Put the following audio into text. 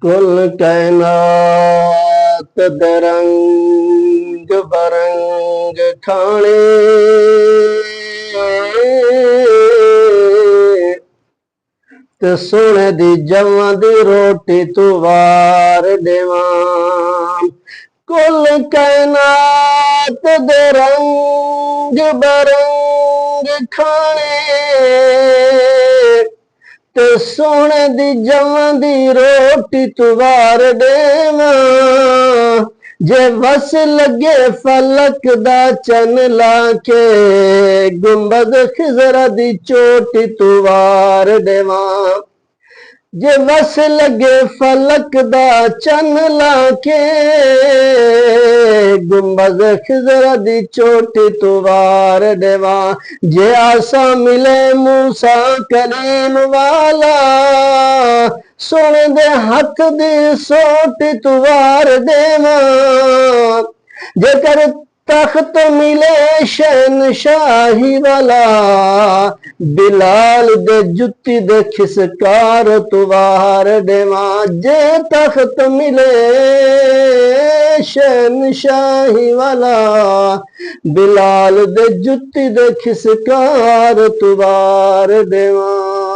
कुल कायनात दरंग बरंग ठाणे ते सोने दी जवां दी रोटी तू वार देवां। कुल कायनात दे रंग बरंग खाने ते सोने दी जवां दी रोटी तू वार देवां। जे बस लगे फलक दा चन लाके गुंबद खिजरा दी चोटी तू वार देवां। जे बस लगे फलक दा चन लाके गुंबद खिजरा दी चोटी तू वार देवां। जे आसा मिले मूसा कलीम वाला सोने दे हथ दी सोटी तू वार देवां। जेकर तख्त मिले शहनशाही वाला बिलाल दे जुत्ती दे खिसकार तू वार देवां। जे तख्त मिले शहनशाही वाला बिलाल दे जुत्ती दे खिसकार तू वार देवां।